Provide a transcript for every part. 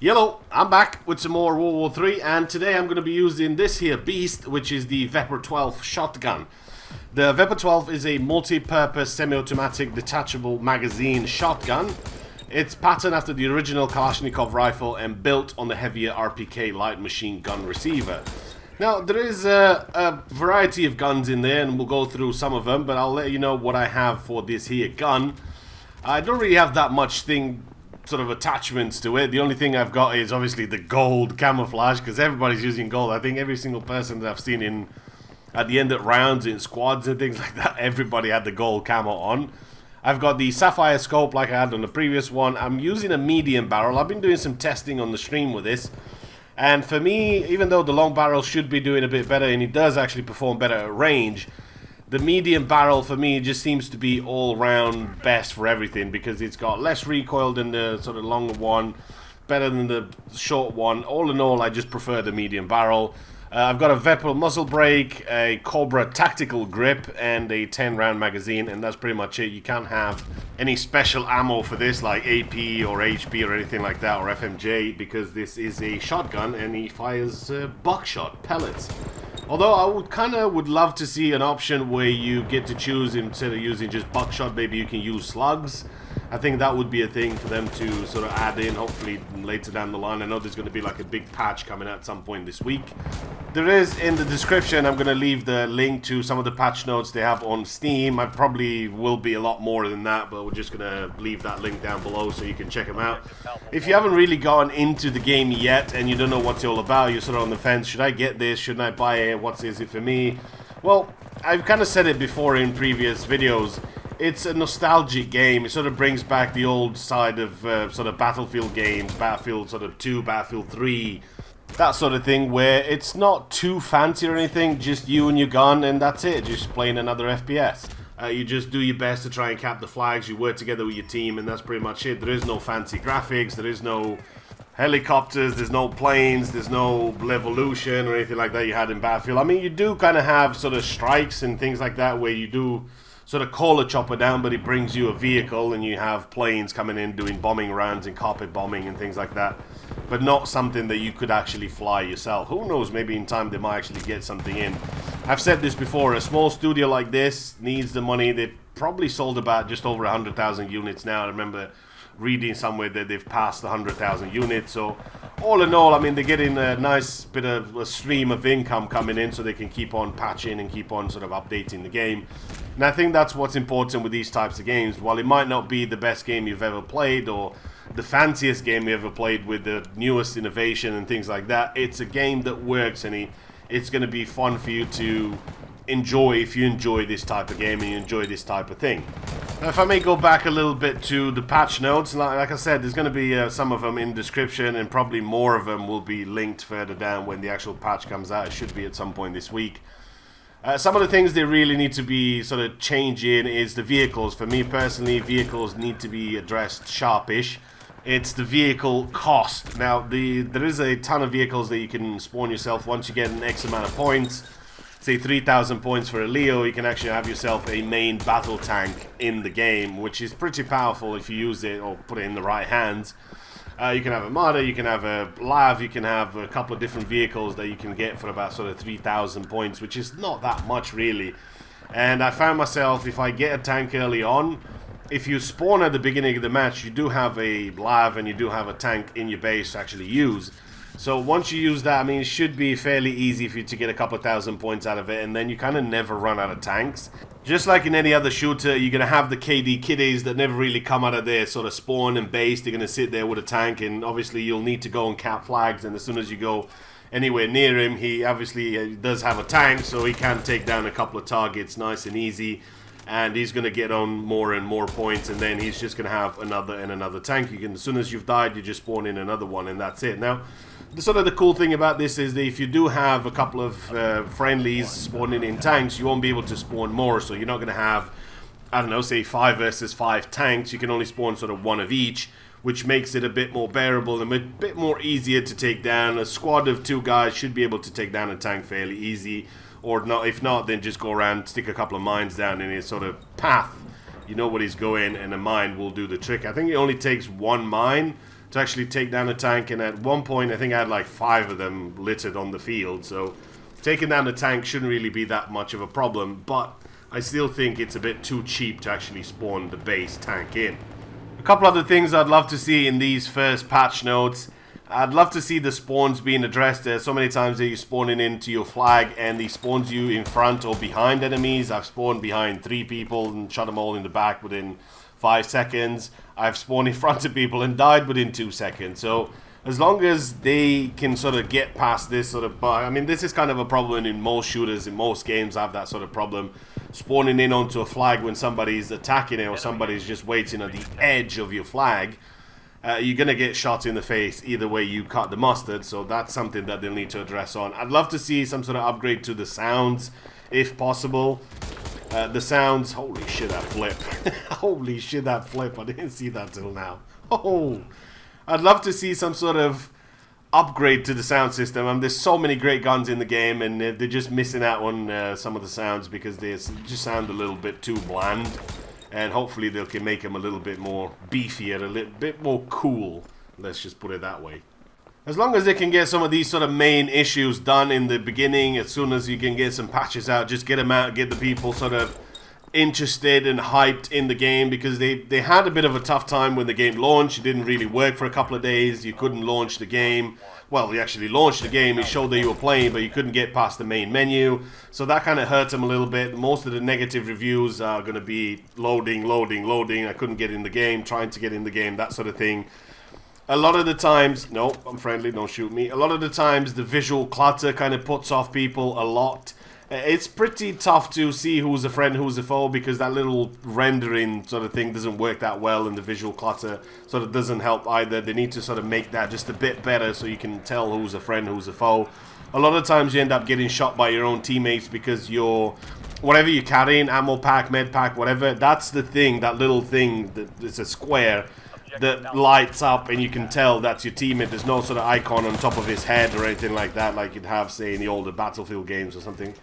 Hello, I'm back with some more World War 3, and today I'm going to be using this here beast, which is the Vepr12 shotgun. The Vepr12 is a multi-purpose semi-automatic detachable magazine shotgun. It's patterned after the original Kalashnikov rifle and built on the heavier RPK light machine gun receiver. Now, there is a variety of guns in there, and we'll go through some of them, but I'll let you know what I have for this here gun. I don't really have that much sort of attachments to it. The only thing I've got is obviously the gold camouflage, because everybody's using gold. I think every single person that I've seen at the end of rounds in squads and things like that, everybody had the gold camo on. I've got the sapphire scope like I had on the previous one. I'm using a medium barrel. I've been doing some testing on the stream with this, and for me, even though the long barrel should be doing a bit better, and it does actually perform better at range, the medium barrel for me just seems to be all round best for everything, because it's got less recoil than the sort of longer one, better than the short one. All in all, I just prefer the medium barrel. I've got a Vepr muzzle brake, a Cobra tactical grip, and a 10-round magazine, and that's pretty much it. You can't have any special ammo for this, like AP or HP or anything like that, or FMJ, because this is a shotgun and he fires buckshot pellets. Although I would love to see an option where you get to choose, instead of using just buckshot, maybe you can use slugs. I think that would be a thing for them to sort of add in, hopefully later down the line. I know there's going to be like a big patch coming out at some point this week. There is, in the description, I'm going to leave the link to some of the patch notes they have on Steam. I probably will be a lot more than that, but we're just going to leave that link down below so you can check them out. If you haven't really gone into the game yet and you don't know what it's all about, you're sort of on the fence, should I get this, shouldn't I buy it, what is it for me? Well, I've kind of said it before in previous videos. It's a nostalgic game. It sort of brings back the old side of sort of Battlefield games, Battlefield sort of 2, Battlefield 3, that sort of thing, where it's not too fancy or anything, just you and your gun, and that's it, just playing another FPS. You just do your best to try and cap the flags, you work together with your team, and that's pretty much it. There is no fancy graphics, there is no helicopters, there's no planes, there's no revolution or anything like that you had in Battlefield. I mean, you do kind of have sort of strikes and things like that where you do sort of call a chopper down, but it brings you a vehicle, and you have planes coming in doing bombing rounds and carpet bombing and things like that, but not something that you could actually fly yourself. Who knows, maybe in time they might actually get something in. I've said this before, a small studio like this needs the money. They probably sold about just over 100,000 units now. I remember reading somewhere that they've passed 100,000 units, so all in all, I mean, they're getting a nice bit of a stream of income coming in, so they can keep on patching and keep on sort of updating the game. And I think that's what's important with these types of games. While it might not be the best game you've ever played or the fanciest game you ever played with the newest innovation and things like that, it's a game that works, and it's going to be fun for you to enjoy if you enjoy this type of game and you enjoy this type of thing. Now, if I may go back a little bit to the patch notes, like I said, there's going to be some of them in the description, and probably more of them will be linked further down when the actual patch comes out. It should be at some point this week. Some of the things they really need to be sort of changing is the vehicles. For me personally, vehicles need to be addressed sharpish. It's the vehicle cost. Now, there is a ton of vehicles that you can spawn yourself once you get an X amount of points. Say 3,000 points for a Leo, you can actually have yourself a main battle tank in the game, which is pretty powerful if you use it or put it in the right hands. You can have a Marder, you can have a Lav, you can have a couple of different vehicles that you can get for about sort of 3,000 points, which is not that much really. And I found myself, if I get a tank early on, if you spawn at the beginning of the match, you do have a Lav and you do have a tank in your base to actually use. So once you use that, I mean, it should be fairly easy for you to get a couple of thousand points out of it, and then you kind of never run out of tanks. Just like in any other shooter, you're going to have the KD kiddies that never really come out of their sort of spawn and base. They're going to sit there with a tank, and obviously you'll need to go and cap flags, and as soon as you go anywhere near him, he obviously does have a tank, so he can take down a couple of targets nice and easy. And he's going to get on more and more points, and then he's just going to have another and another tank. You can, as soon as you've died, you just spawn in another one, and that's it. Now, the cool thing about this is that if you do have a couple of friendlies spawning in tanks, you won't be able to spawn more, so you're not going to have, I don't know, say 5 versus 5 tanks. You can only spawn sort of one of each, which makes it a bit more bearable and a bit more easier to take down. A squad of 2 guys should be able to take down a tank fairly easy. Or not, if not, then just go around, stick a couple of mines down in his sort of path. You know what he's going, and a mine will do the trick. I think it only takes 1 mine to actually take down a tank, and at one point I think I had like 5 of them littered on the field, so taking down a tank shouldn't really be that much of a problem, but I still think it's a bit too cheap to actually spawn the base tank in. A couple other things I'd love to see in these first patch notes. I'd love to see the spawns being addressed. There's so many times that you're spawning into your flag and he spawns you in front or behind enemies. I've spawned behind 3 people and shot them all in the back within 5 seconds. I've spawned in front of people and died within 2 seconds. So as long as they can sort of get past this sort of bug, I mean, this is kind of a problem in most shooters, in most games have that sort of problem. Spawning in onto a flag when somebody's attacking it or somebody's just waiting on the edge of your flag. You're going to get shot in the face either way you cut the mustard, so that's something that they'll need to address on. I'd love to see some sort of upgrade to the sounds, if possible. The sounds, holy shit, that flip. Holy shit, that flip, I didn't see that till now. Oh, I'd love to see some sort of upgrade to the sound system. There's so many great guns in the game, and they're just missing out on some of the sounds because they just sound a little bit too bland. And hopefully they can make them a little bit more beefier, a little bit more cool. Let's just put it that way. As long as they can get some of these sort of main issues done in the beginning, as soon as you can get some patches out, just get them out, get the people sort of interested and hyped in the game, because they had a bit of a tough time when the game launched. It didn't really work for a couple of days. You couldn't launch the game. Well, you actually launched the game, it showed that you were playing, but you couldn't get past the main menu. So that kind of hurt them a little bit. Most of the negative reviews are going to be loading, I couldn't get in the game, trying to get in the game, that sort of thing. A lot of the times, no, I'm friendly, don't shoot me. A lot of the times the visual clutter kind of puts off people a lot. It's pretty tough to see who's a friend, who's a foe, because that little rendering sort of thing doesn't work that well, and the visual clutter sort of doesn't help either. They need to sort of make that just a bit better so you can tell who's a friend, who's a foe. A lot of times you end up getting shot by your own teammates because whatever you're carrying, ammo pack, med pack, whatever, that's the thing, that little thing, it's a square that lights up and you can tell that's your teammate. There's no sort of icon on top of his head or anything like that, like you'd have, say, in the older Battlefield games or something.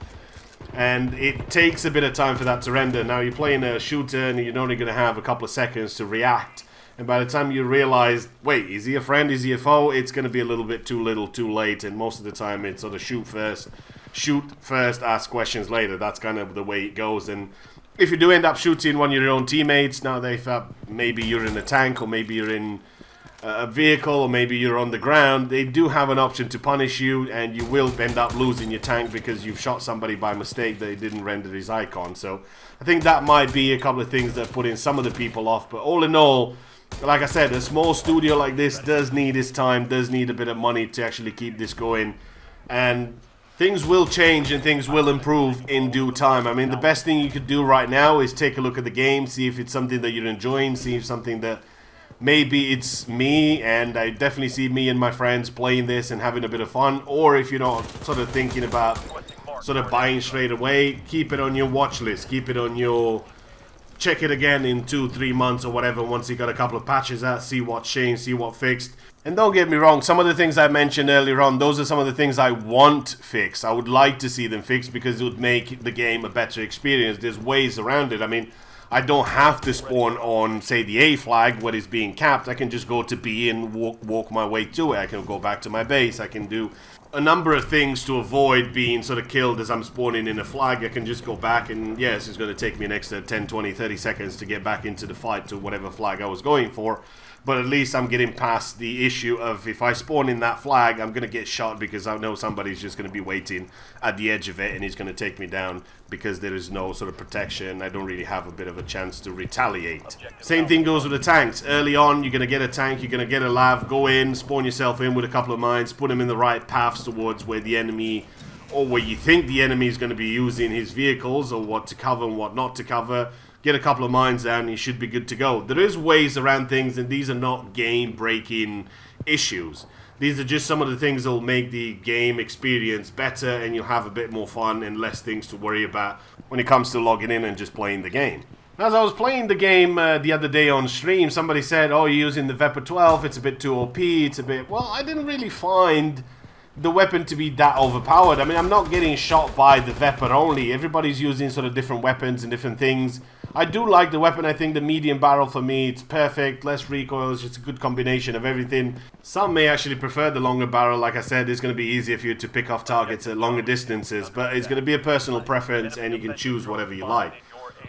And it takes a bit of time for that to render. Now you're playing a shooter and you're only going to have a couple of seconds to react. And by the time you realize, wait, is he a friend, is he a foe? It's going to be a little bit too little, too late. And most of the time it's sort of shoot first, ask questions later. That's kind of the way it goes. And if you do end up shooting one of your own teammates, now they thought maybe you're in a tank or maybe you're in a vehicle or maybe you're on the ground, they do have an option to punish you, and you will end up losing your tank because you've shot somebody by mistake. They didn't render his icon. So I think that might be a couple of things that put in some of the people off. But all in all, like I said, a small studio like this does need its time, does need a bit of money to actually keep this going. And things will change and things will improve in due time. I mean, the best thing you could do right now is take a look at the game, see if it's something that you're enjoying, see if something that maybe it's me, and I definitely see me and my friends playing this and having a bit of fun. Or if you're not sort of thinking about sort of buying straight away, keep it on your watch list, keep it on your... check it again in 2-3 months or whatever once you got a couple of patches out, see what changed, see what fixed. And don't get me wrong, some of the things I mentioned earlier on, those are some of the things I want fixed. I would like to see them fixed because it would make the game a better experience. There's ways around it. I mean, I don't have to spawn on, say, the A flag where it's being capped. I can just go to B and walk my way to it. I can go back to my base. I can do a number of things to avoid being sort of killed as I'm spawning in a flag. I can just go back and, yes, it's going to take me an extra 10, 20, 30 seconds to get back into the fight to whatever flag I was going for. But at least I'm getting past the issue of if I spawn in that flag, I'm going to get shot because I know somebody's just going to be waiting at the edge of it and he's going to take me down because there is no sort of protection. I don't really have a bit of a chance to retaliate. Same thing goes with the tanks. Early on, you're going to get a tank, you're going to get a lav, go in, spawn yourself in with a couple of mines, put them in the right paths towards where the enemy, or where you think the enemy is going to be using his vehicles, or what to cover and what not to cover. Get a couple of mines down and you should be good to go. There is ways around things, and these are not game-breaking issues. These are just some of the things that will make the game experience better, and you'll have a bit more fun and less things to worry about when it comes to logging in and just playing the game. As I was playing the game the other day on stream, somebody said, oh, you're using the Vepr12, it's a bit too OP, it's a bit... Well, I didn't really find the weapon to be that overpowered. I mean, I'm not getting shot by the Vepr only. Everybody's using sort of different weapons and different things. I do like the weapon. I think the medium barrel for me, it's perfect. Less recoil, it's just a good combination of everything. Some may actually prefer the longer barrel. Like I said, it's going to be easier for you to pick off targets at longer distances, but it's going to be a personal preference and you can choose whatever you like.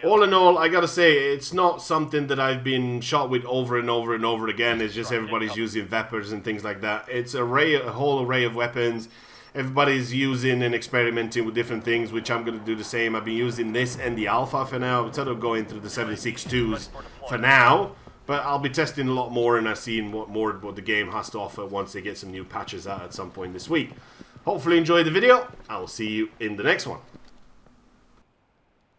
All in all, I gotta say, it's not something that I've been shot with over and over and over again. It's just everybody's using Veprs and things like that. It's a whole array of weapons. Everybody's using and experimenting with different things, which I'm going to do the same. I've been using this and the Alpha for now, instead of going through the 76.2s for now. But I'll be testing a lot more and seeing what the game has to offer once they get some new patches out at some point this week. Hopefully you enjoyed the video. I will see you in the next one.